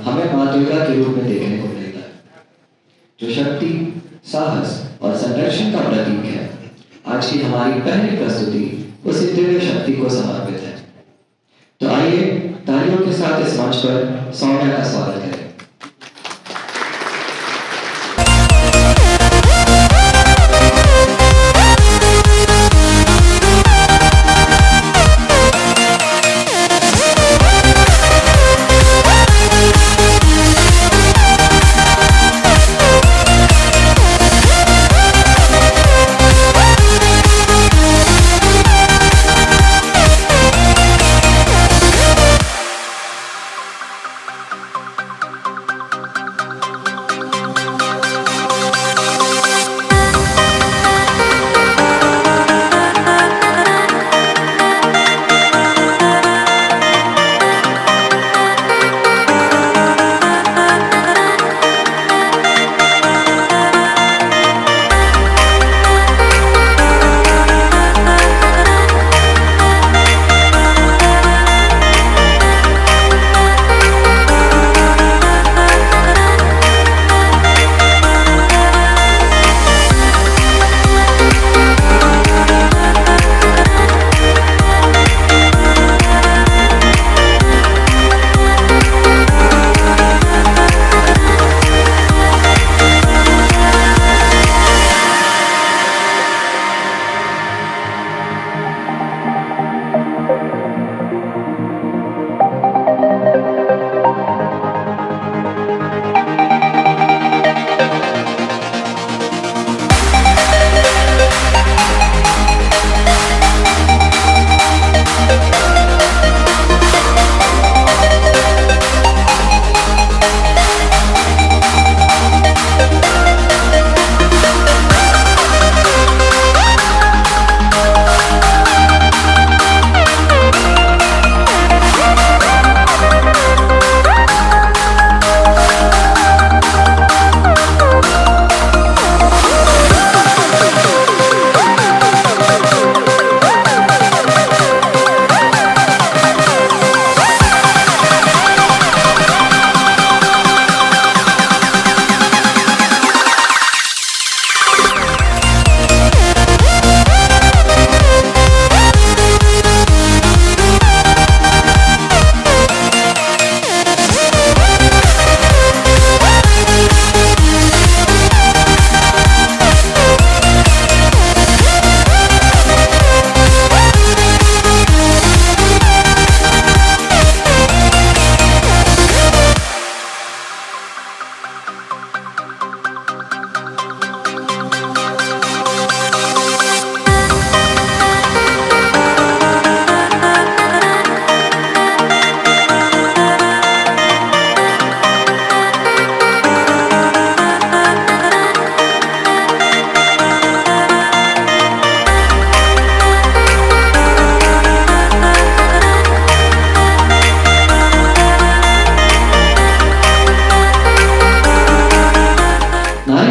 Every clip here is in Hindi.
हमें माँ दुर्गा के रूप में देखने को मिलता है, जो शक्ति, साहस और संरक्षण का प्रतीक है। आज की हमारी पहली प्रस्तुति उसी दिव्य शक्ति को समर्पित है। तो आइए तालियों के साथ इस मंच पर सौम्या का स्वागत करें।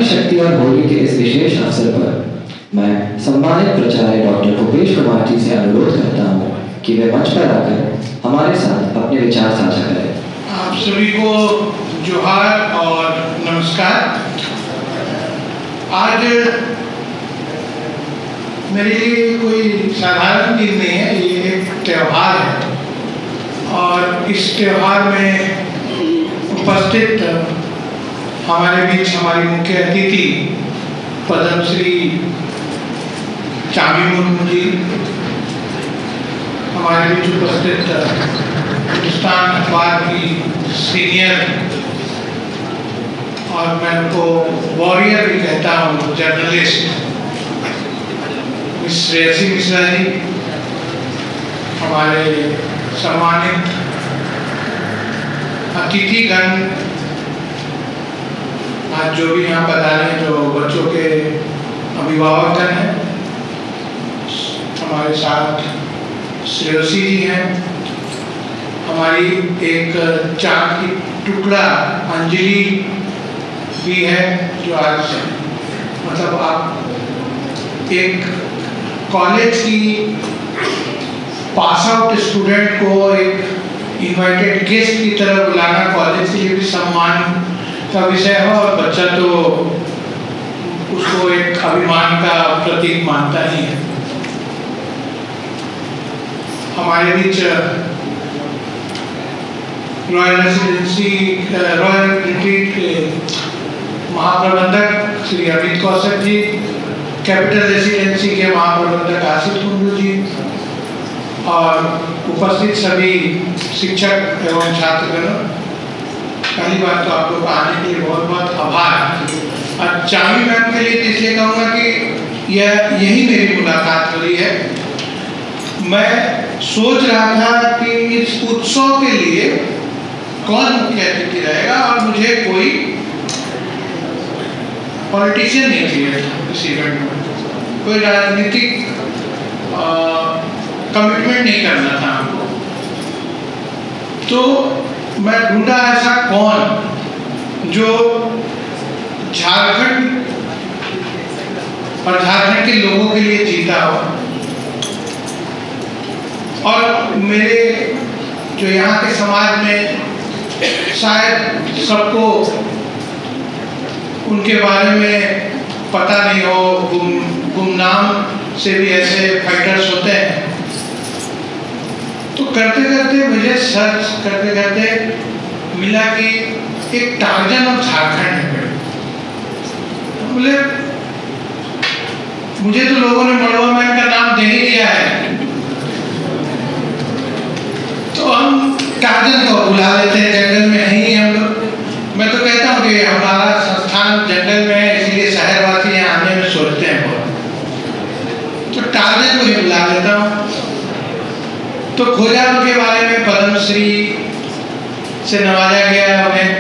शक्ति और होली के इस विशेष अवसर पर मैं सम्मानित प्राचार्य डॉक्टर भूपेश कुमार जी से अनुरोध करता हूँ कि वे मंच पर आकर हमारे साथ अपने विचार साझा करें। आप सभी को जोहार और नमस्कार। आज मेरे लिए कोई साधारण दिन नहीं है, ये एक त्यौहार है और इस त्यौहार में उपस्थित हमारे बीच हमारी मुख्य अतिथि पद्मश्री चामी मुर्मू जी, हमारे बीच उपस्थित हिंदुस्तान अखबार की सीनियर और मैं उनको वॉरियर भी कहता हूँ, जर्नलिस्ट मिस श्रेयसी मिश्रा जी, हमारे सम्मानित अतिथिगण, आज जो भी यहाँ पधारे हैं, जो बच्चों के अभिभावक हैं, हमारे साथ श्रेयसी जी हैं, हमारी एक चाँद की टुकड़ा अंजलि भी है, जो आज मतलब आप एक कॉलेज की पास आउट स्टूडेंट को एक इनवाइटेड गेस्ट की तरह बुलाना कॉलेज के लिए भी का विषय हो और बच्चा तो उसको एक अभिमान का प्रतीक मानता ही है। हमारे बीच रॉयल रिट्रीट के महाप्रबंधक श्री अमित कौशिक जी, कैपिटल रेसिडेंसी के महाप्रबंधक आशिष कुंडू जी और उपस्थित सभी शिक्षक एवं छात्रगणों, पहली बात तो आप लोग आने के लिए बहुत बहुत आभार। और चामी मैम के लिए इसलिए कहूँगा कि यही मेरी मुलाकात हो रही है। मैं सोच रहा था कि इस उत्सव के लिए कौन मुख्य अतिथि रहेगा और मुझे कोई पॉलिटिशियन नहीं चाहिए इस इवेंट में, कोई राजनीतिक कमिटमेंट नहीं करना था हमको। तो मैं ढूंढा ऐसा कौन जो झारखंड और झारखंड के लोगों के लिए जीता हो और मेरे जो यहाँ के समाज में शायद सबको उनके बारे में पता नहीं हो, गुमनाम से भी ऐसे फाइटर्स होते हैं। तो करते करते मुझे सर्च करते करते मिला कि एक टार्जन ऑफ झारखंड है। बोले मुझे तो लोगों ने मड़वा मैन का नाम दे ही दिया है, तो हम टार्जन को बुला लेते हैं, जंगल में है ही हम लोग। मैं तो कहता हूँ कि हमारा संस्थान जंगल में है, इसलिए शहरवासी यहाँ आने में सोचते हैं बहुत, तो टार्जन को ही बुला लेता हूँ। तो खोजा उनके बारे में, पद्मश्री से नवाजा गया उन्हें,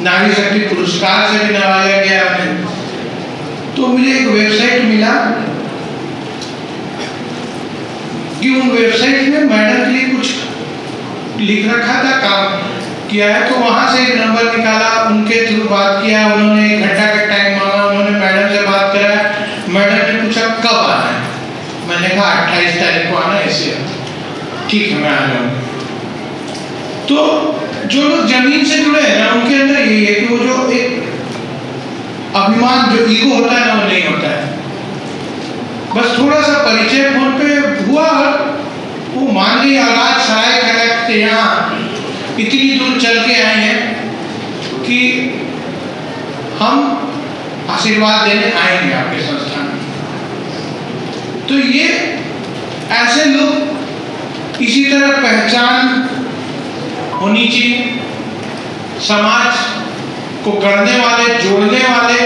नारी शक्ति पुरस्कार से भी नवाजा गया उन्हें। तो मुझे एक वेबसाइट मिला कि उन वेबसाइट में मैडम के लिए कुछ लिख रखा था, काम किया है। तो वहाँ से एक नंबर निकाला, उनके थ्रू बात किया, उन्होंने 1 घंटा का टाइम मांगा, उन्होंने मैडम से बात करा। मैडम ने पूछा कब आना है, मैंने कहा 28 तारीख को आना है, इसलिए ठीक है मैं आ जाऊँगा। तो जो लोग जमीन से जुड़े हैं ना, उनके अंदर यही है कि वो जो एक अभिमान, जो ईगो होता है ना, वो नहीं होता है। बस थोड़ा सा परिचय फोन पे हुआ और वो मान ली औलाद सराय कलेक्ट से यहाँ इतनी दूर चल के आए हैं कि हम आशीर्वाद देने आएंगे आपके संस्थान में। तो ये ऐसे लोग, इसी तरह पहचान होनी चाहिए, समाज को गढ़ने वाले, जोड़ने वाले,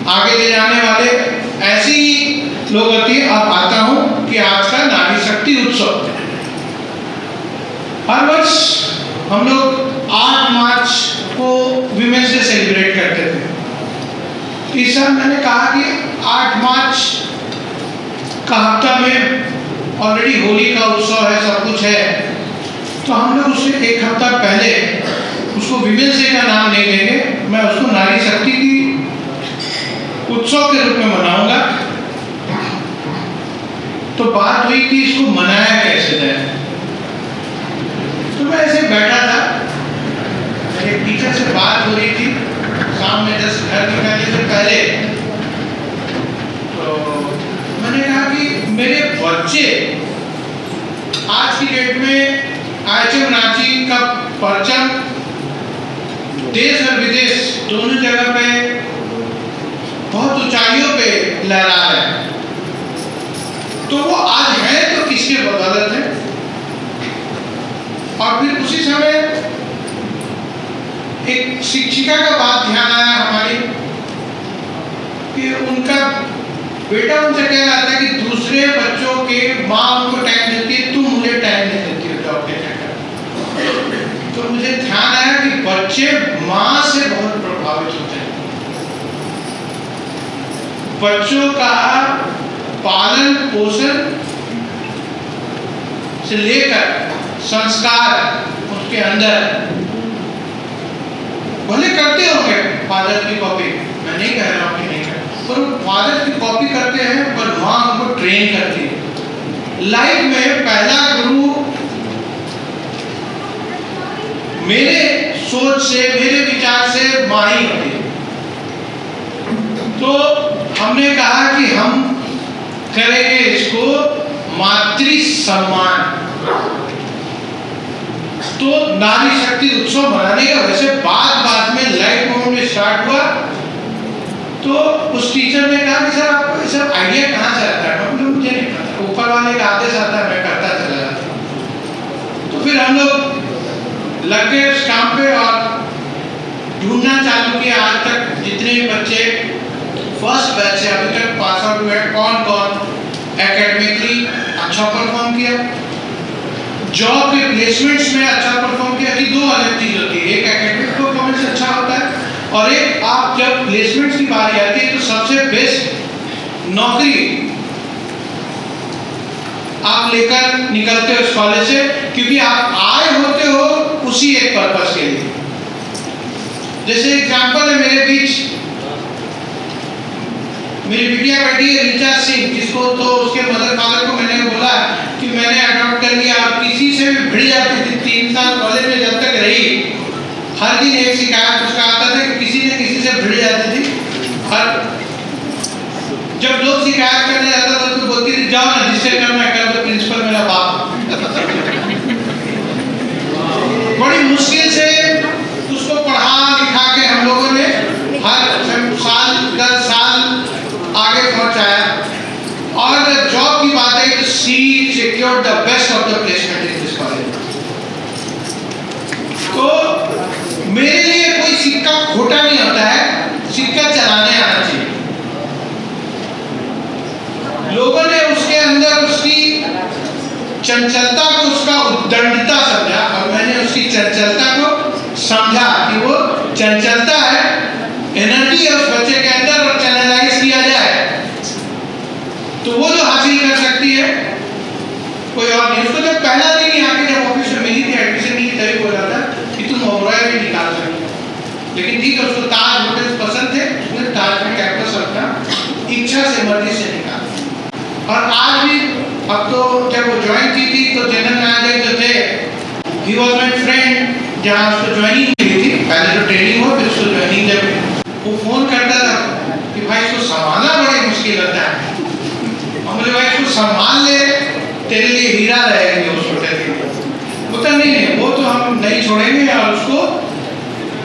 आगे ले जाने वाले, ऐसे ही लोग होती है। अब आता हूँ कि आज का नारी शक्ति उत्सव, हर वर्ष हम लोग 8 मार्च को विमेंस डे सेलिब्रेट करते थे। इस साल मैंने कहा कि 8 मार्च का हफ्ता में ऑलरेडी होली का उत्सव है, सब कुछ है, तो हम लोग उससे 1 हफ्ता पहले उसको विमेंस डे का नाम नहीं देंगे, मैं उसको नारी शक्ति की उत्सव के रूप में मनाऊंगा। तो बात हुई कि इसको मनाया कैसे जाए। तो मैं ऐसे बैठा था, मेरे टीचर से बात हो रही थी शाम में 10 घर निकालने से पहले। तो मैंने कहा कि मेरे बच्चे आज की डेट में IHM रांची का परचम देश और विदेश दोनों जगह पे बहुत ऊंचाइयों पे लहरा रहे हैं। तो वो आज है तो किसके बदौलत है। और फिर उसी समय एक शिक्षिका का बात ध्यान आया हमारी कि उनका बेटा उनसे कह रहा था कि दूसरे बच्चों के माँ उनको टाइम देती है, तुम मुझे टाइम नहीं देती हो जॉब के चक्कर। तो मुझे ध्यान आया कि बच्चे माँ से बहुत प्रभावित होते हैं। बच्चों का पालन पोषण से लेकर संस्कार उनके अंदर भले करते होंगे फादर की कॉपी, मैं नहीं कह रहा हूँ कि नहीं करते, पर वो फादर की कॉपी करते हैं, पर माँ उनको ट्रेन करती है। लाइफ में पहला गुरु मेरे सोच से, मेरे विचार से माँ ही होती है। तो हमने कहा कि हम करेंगे इसको मातृ सम्मान। तो नारी शक्ति उत्सव मनाने का वैसे बाद में लाइट मोमेंट में स्टार्ट हुआ। तो उस टीचर ने कहा कि सर आपको ये सब आइडिया कहाँ से आता है? मतलब मुझे नहीं पता, ऊपर वाले का आदेश आता है, मैं करता चला जाता हूँ। तो फिर हम लोग लग गए उस काम पे और ढूंढना चालू किया। आज तक जितने बच्चे फर्स्ट बैच से अभी तक पास आउट हुए, कौन कौन एकेडमिकली अच्छा परफॉर्म किया, जॉब के प्लेसमेंट्स में अच्छा परफॉर्म किया। कि दो अलग चीज होती है, एक एकेडमिक परफॉर्मेंस अच्छा होता है और एक आप जब प्लेसमेंट्स की बारी आती है तो सबसे बेस्ट नौकरी आप लेकर निकलते हो इस कॉलेज से, क्योंकि आप आए होते हो उसी एक पर्पस के लिए। जैसे एग्जांपल है, मेरे बीच मेरी बिटिया बैठी है ऋचा सिंह, जिसको तो उसके मदर फादर को मैंने बोला कि मैंने अडॉप्ट कर लिया। आप किसी से भी भिड़ जाती थी, 3 साल कॉलेज में जब तक रही, हर दिन एक शिकायत उसका आता था कि किसी न किसी से भिड़ जाती थी। और जब लोग शिकायत करने जाता था तो बोलती थी जाओ ना, जिससे करना है कर दो, प्रिंसिपल मेरा बाप। बड़ी मुश्किल से उसको पढ़ा लिखा के हम लोगों ने हर साल 10 साल आगे पहुंचाया। और जॉब की बात है तो she secured the best of the placement in this college. तो मेरे लिए कोई सिक्का खोटा नहीं होता है, सिक्का चलाने आना चाहिए। लोगों ने उसके अंदर उसकी चंचलता को, उसका उद्दंडता समझा और मैंने उसकी चंचलता को समझा कि वो चंचलता है, एनर्जी है उस बच्चे के अंदर और चैनलाइज किया जाए तो वो जो हासिल कर सकती है कोई और नहीं। उसको जब पहला दिन यहाँ के जब ऑफिस में मिली थी, एडमिशन मिली, तभी बोला था कि तुम ओबरॉय भी निकाल सकते हो। लेकिन ठीक है, उसको ताज होटल पसंद थे, उसने ताज में कैंपस रखा, इच्छा से मर्जी से निकाला। और आज भी, अब तो जब वो ज्वाइन की थी तो जनरल मैनेजर जो थे, ही वॉज माई फ्रेंड, जहाँ उसको ज्वाइनिंग मिली थी, पहले तो ट्रेनिंग हो फिर उसको ज्वाइनिंग जब वो फोन करता था कि भाई इसको संभालना बड़ी मुश्किल होता है। बोले भाई इसको संभाल ले, तेरे लिए हीरा रहेगा उस होटल के लिए। बोलता नहीं, वो तो हम नहीं छोड़ेंगे और उसको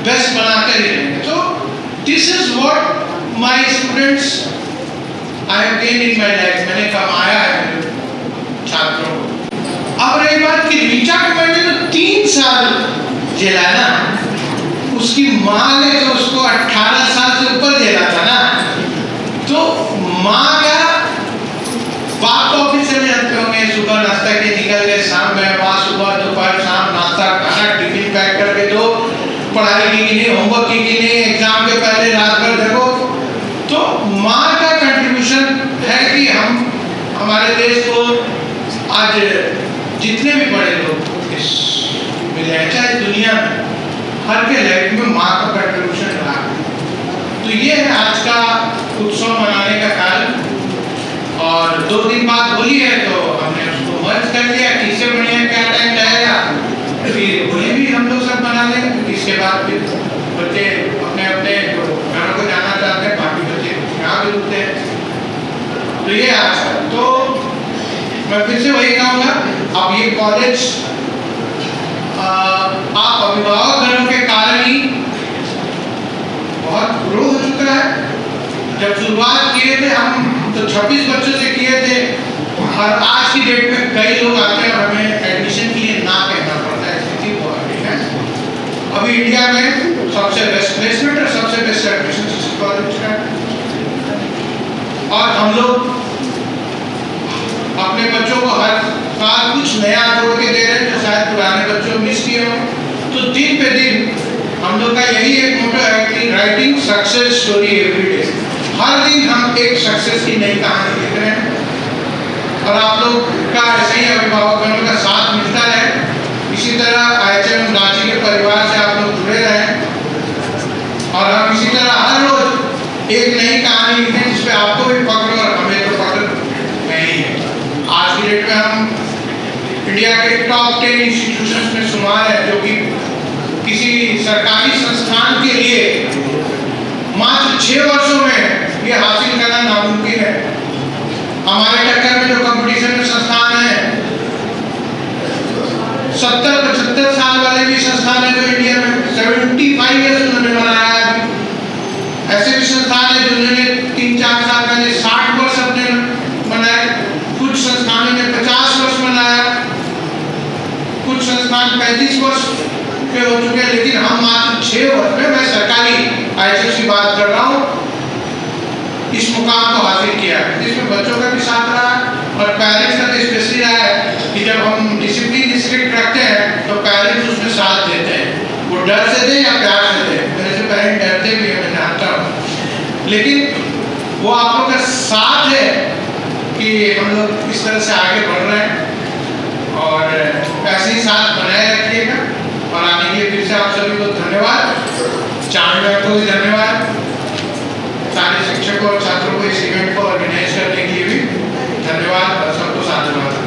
बेस्ट बना कर ही रहेंगे। तो this is what my students I have gain in my life. मैंने कमाया है मेरे छात्रों को। अब रही बात कि ऋचा को मैंने तो 3 साल झेला ना, उसकी माँ ने तो उसको 18 साल से ऊपर झेला था ना। तो माँ का बाप ऑफिस से जाते होंगे, सुबह नाश्ता के निकल गए, शाम में वहाँ सुबह दोपहर शाम नाश्ता खाना, टिफिन पैक करके दो, पढ़ाई की कि नहीं, होमवर्क की कि नहीं, एग्जाम के पहले रात भर देखो। तो माँ का कंट्रीब्यूशन है कि हम हमारे देश को आज जितने भी बड़े लोग इस मिले हैं, चाहे दुनिया में हर के लाइफ में माँ का कंट्रीब्यूशन रहा। तो ये है आज का उत्सव मनाने का कारण। और 2 दिन बाद होली है तो हमने उसको मर्ज कर दिया कि इससे बढ़िया क्या टाइम जाएगा, फिर होली भी हम लोग सब मना लेंगे। इसके बाद फिर बच्चे अपने अपने घरों को जाना चाहते हैं, बाकी बच्चे यहाँ भी रुकते हैं। तो ये आज तो मैं फिर से वही कहूँगा, अब ये कॉलेज आप अभिभावक गणों के कारण ही बहुत ग्रो हो चुका है। जब शुरुआत किए थे हम तो 26 बच्चों से किए थे और आज की डेट में कई लोग आते हैं और हमें एडमिशन के लिए ना कहना पड़ता है। स्थिति बहुत है। अभी इंडिया में सबसे बेस्ट प्लेसमेंट और सबसे बेस्ट एडमिशन इस कॉलेज का। और हम लोग अपने बच्चों को हर साल कुछ नया जोड़ के दे रहे हैं जो शायद पुराने बच्चों मिस किए हों। तो दिन पे दिन हम लोग का यही एक मोटो है कि writing success story every day. हर दिन हम एक सक्सेस की नई कहानी लिख रहे हैं और आप लोग का ऐसे ही अभिभावकों का साथ मिलता है। इसी तरह IHM रांची के परिवार से आप लोग जुड़े रहें और हम इसी तरह हर रोज एक नई कहानी लिखें जिसपे आपको भी पकड़ और हमें तो पकड़ नहीं है। आज की डेट में हम इंडिया के टॉप 10 इंस्टीट्यूशंस में शुमार है, जो कि किसी सरकारी संस्थान के लिए 6 वर्षों में ये हासिल करना नामुमकिन है। हमारे टक्कर में जो कंपटीशन में संस्थान है, 70-75 साल वाले भी संस्थान है जो इंडिया में 75 ईयर्स उन्होंने बनाया है। ऐसे भी संस्थान है जिन्होंने 3-4 साल पहले 60 वर्ष अपने बनाए। कुछ संस्थानों ने 50 वर्ष बनाया, कुछ संस्थान 35 वर्ष के हो चुके हैं, लेकिन हम मात्र 6 वर्ष में, मैं सरकारी IHF की बात कर रहा हूँ, इस मुकाम को हासिल किया। इसमें बच्चों का भी साथ रहा और पेरेंट्स का तो स्पेशली रहा है कि जब हम डिसिप्लिन स्ट्रिक्ट रखते हैं तो पेरेंट्स उसमें साथ देते हैं। वो डर से दे या प्यार से दे, मेरे से पेरेंट डरते भी है, मैं जानता हूँ, लेकिन वो आप लोग का साथ है कि हम लोग इस तरह से आगे बढ़ रहे हैं और ऐसे ही साथ बनाए रखिएगा। और आने के लिए फिर से आप सभी को धन्यवाद, चांद मैम को भी धन्यवाद, सारे शिक्षकों और छात्रों को इस इवेंट को ऑर्गेनाइज करने के लिए भी धन्यवाद और सबको साधुवाद।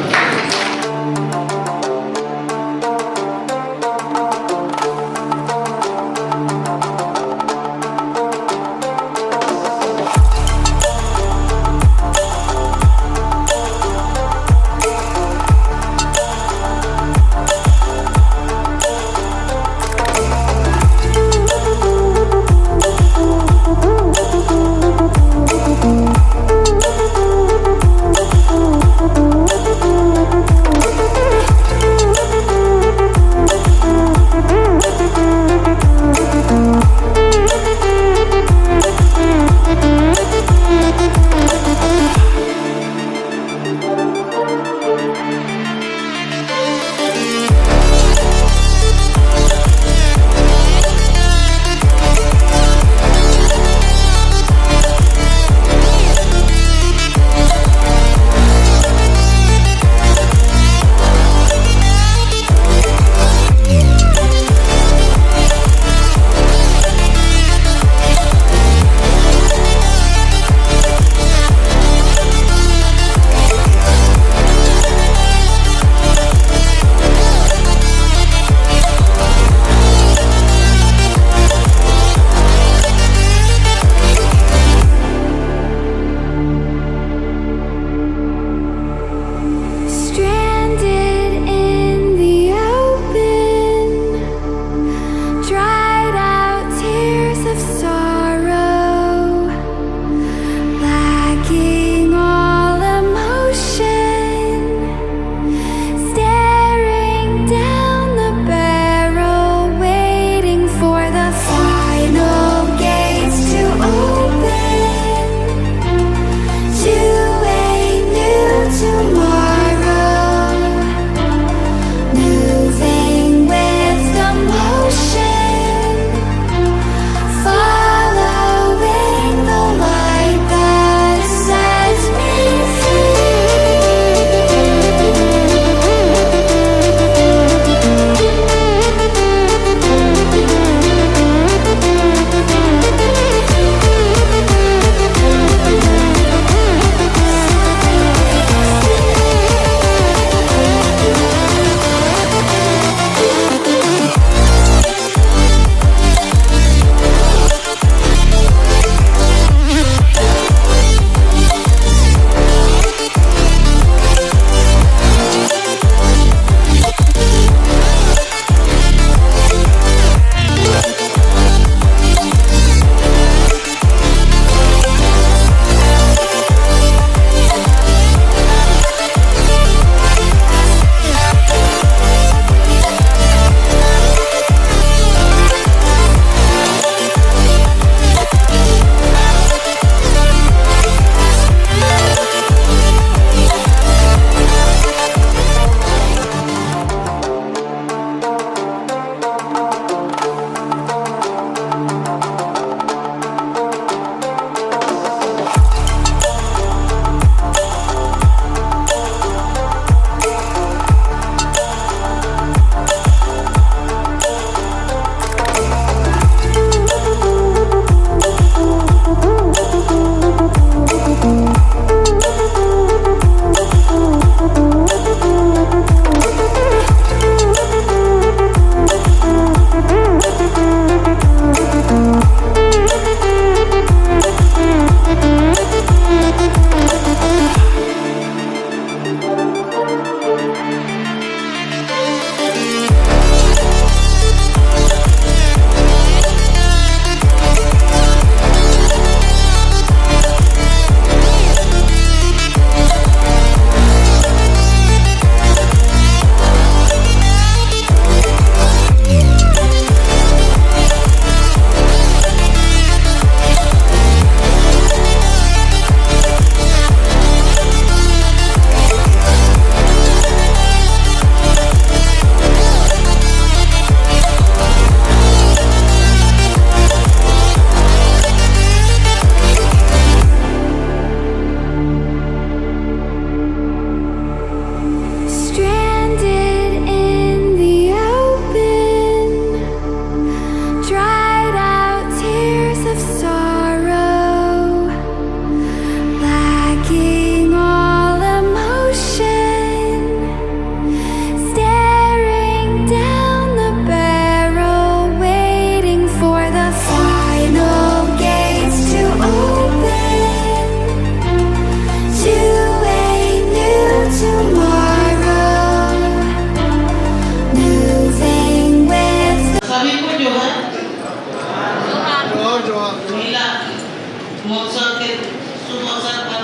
महोत्सव के शुभ अवसर पर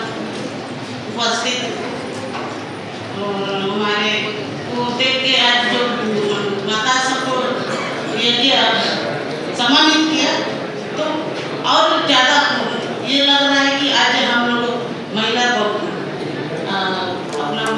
उपस्थित और हमारे को देख के आज जो माता सबको ये किया, सम्मानित किया, तो और ज़्यादा ये लग रहा है कि आज हम लोग महिला अपना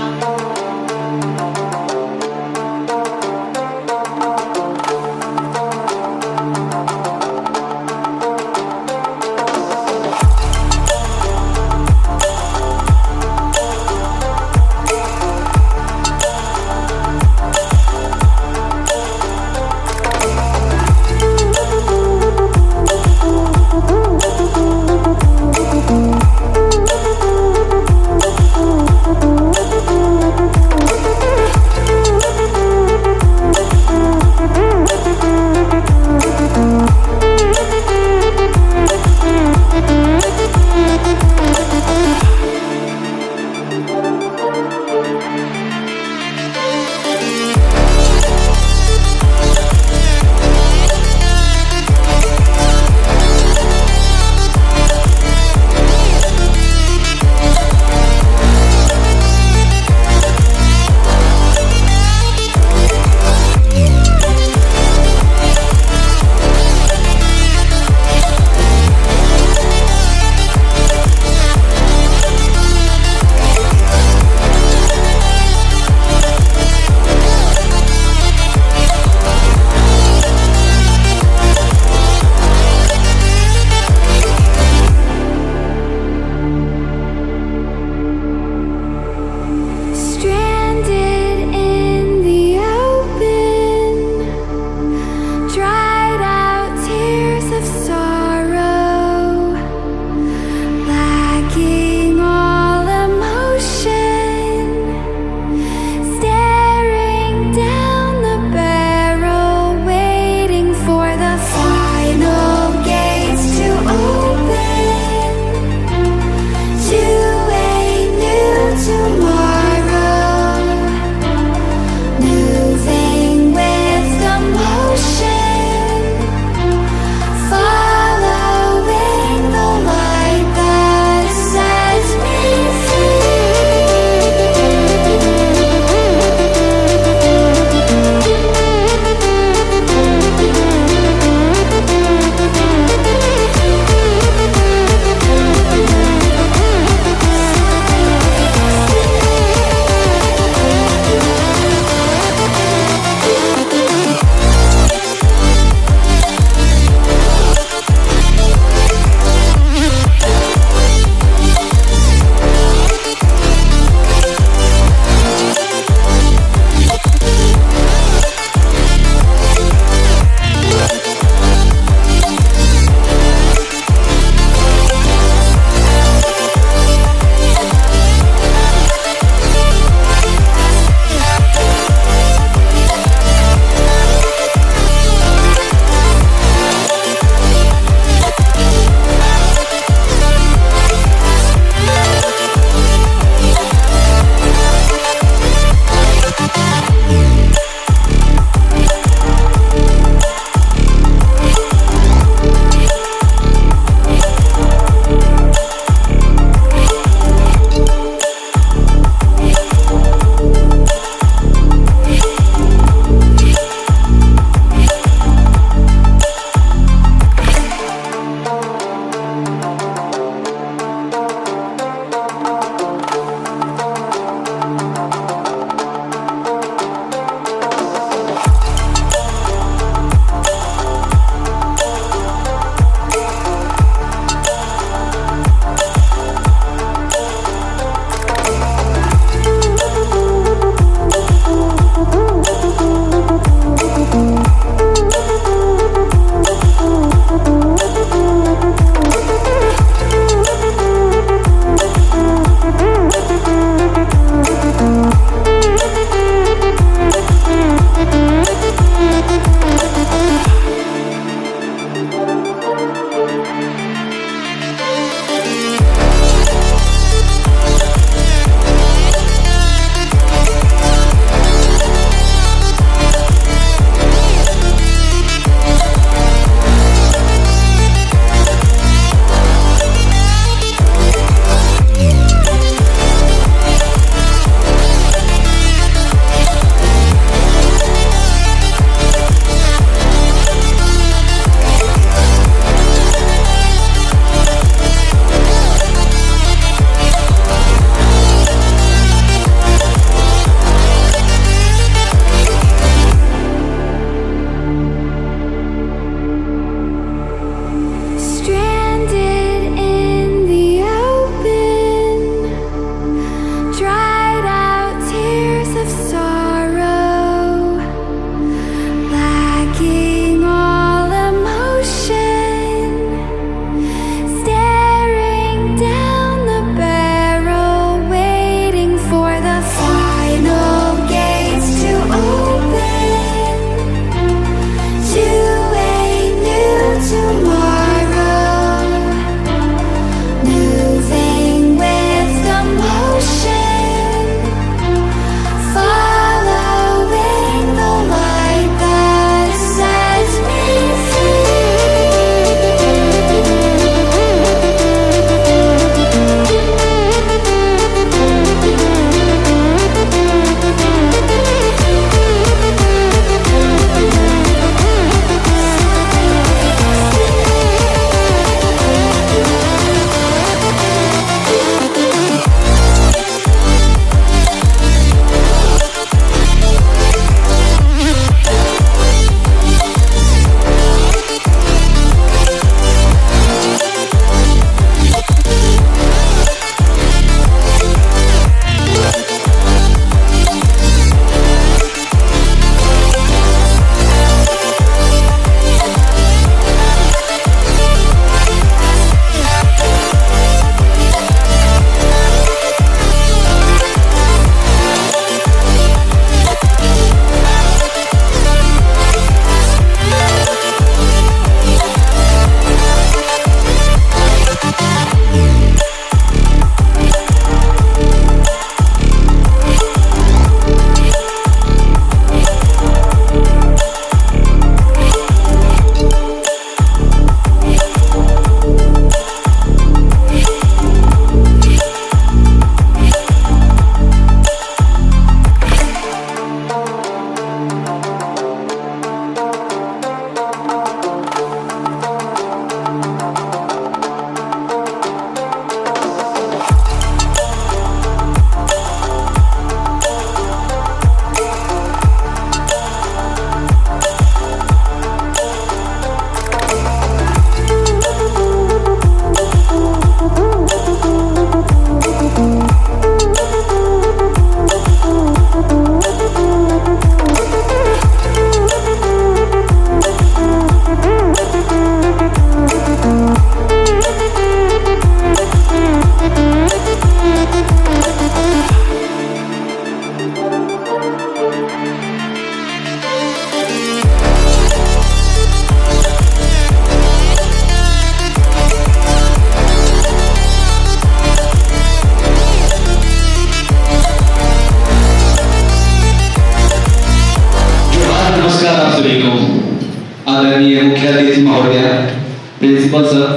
प्रिंसिपल सर,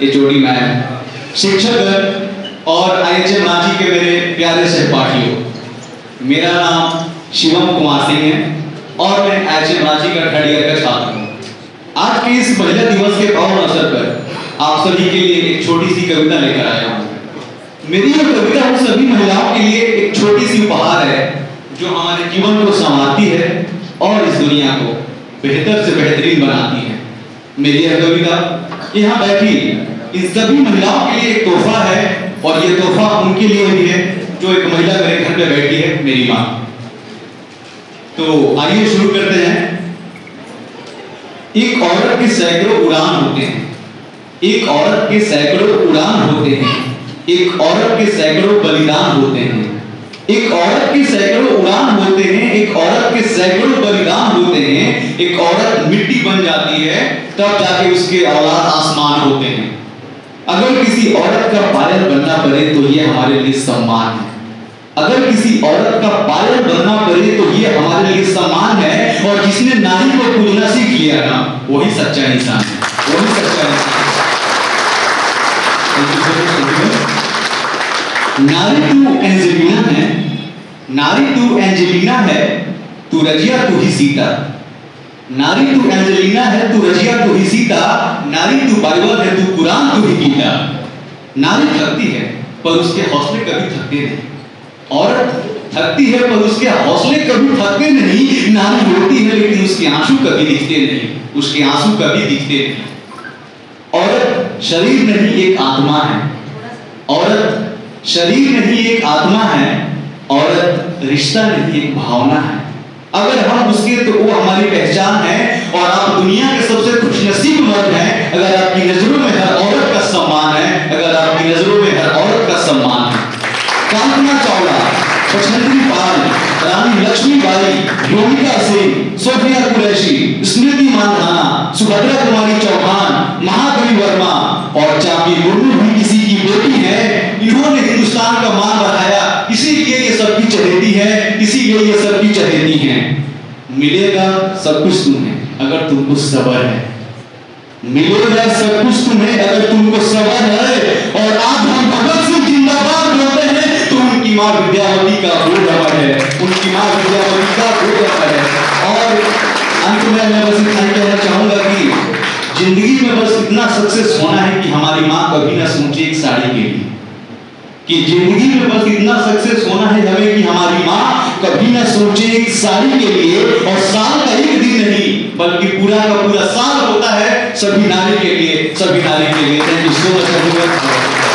एचओडी मैम, शिक्षकगण और आईएचएम रांची के मेरे प्यारे सहपाठियों, मेरा नाम शिवम कुमार सिंह है और मैं आईएचएम रांची का थर्ड ईयर का छात्र हूँ। आज के इस महिला दिवस के पावन अवसर पर आप सभी के लिए एक छोटी सी कविता लेकर आया हूँ। मेरी यह कविता उन सभी महिलाओं के लिए एक छोटी सी उपहार है जो हमारे जीवन को संवारती है और इस दुनिया को बेहतर से बेहतरीन बनाती है। मेरी यह कविता यहाँ बैठी इन सभी महिलाओं के लिए एक तोहफा है और ये तोहफा उनके लिए भी है जो एक महिला मेरे घर पे बैठी है, मेरी माँ। तो आइए शुरू करते हैं। एक औरत के सैकड़ों उड़ान होते हैं, एक औरत के सैकड़ों उड़ान होते हैं, एक औरत के सैकड़ों बलिदान होते हैं, एक औरत के सैकड़ों उड़ान होते हैं, एक औरत के सैकड़ों बलिदान होते हैं। एक औरत मिट्टी बन जाती है तब जाके उसके औलाद आसमान होते हैं। अगर किसी औरत का पायल बनना पड़े तो ये हमारे लिए सम्मान है। अगर किसी औरत का पायल बनना पड़े तो ये हमारे लिए सम्मान है। और जिसने नारी को पूजना सीख लिया ना, वही सच्चा इंसान है, वही सच्चा इंसान है। नारी तू एंजेलिना है, नारी तू एंजेलिना है, तू रजिया तू ही सीता। नारी तू एंजेलिना है, तू रजिया तू ही सीता। नारी तू बाइबल है, तू कुरान तू ही गीता। नारी थकती है पर उसके हौसले कभी थकते नहीं। औरत थकती है पर उसके हौसले कभी थकते नहीं। नारी रोती है लेकिन उसके आंसू कभी दिखते नहीं, उसके आंसू कभी दिखते नहीं। औरत शरीर नहीं एक आत्मा है, औरत शरीर नहीं एक आत्मा है, औरत रिश्ता नहीं एक भावना है। अगर हम उसके तो वो हमारी पहचान है। और आप दुनिया के सबसे खुशनसीब मर्द हैं अगर आपकी नजरों में हर औरत का सम्मान है, अगर आपकी नजरों में हर औरत का सम्मान है। कल्पना चावला, बछेंद्री पाल, रानी लक्ष्मीबाई, योगिता सिंह, सोफिया कुरैशी, स्मृति मानधाना, सुभद्रा कुमारी चौहान, महाकवि वर्मा और चापी मुर्मू भी किसी की बेटी है। इन्होंने हिंदुस्तान का मान बढ़ाया, इसीलिए ये सबकी चहेती है, इसीलिए ये सबकी चहेती है। मिलेगा सब कुछ तुम्हें अगर तुमको सब्र है, मिलेगा सब कुछ तुम्हें अगर तुमको सब्र है। और आज हम भगत सिंह जिंदाबाद बोलते हैं तो उनकी माँ विद्यावती का बोध अमर है, उनकी माँ विद्यावती का बोध अमर है। और अंत में मैं बस इतना ही कहना चाहूंगा कि जिंदगी में बस इतना सक्सेस होना है कि हमारी माँ कभी ना सोचे एक साड़ी के लिए, कि जिंदगी में बस इतना सक्सेस होना है हमें कि हमारी माँ कभी ना सोचे एक साड़ी के लिए। और साल का एक दिन नहीं बल्कि पूरा का पूरा साल होता है सभी नारी के लिए, सभी नारी के लिए। Thank you so much.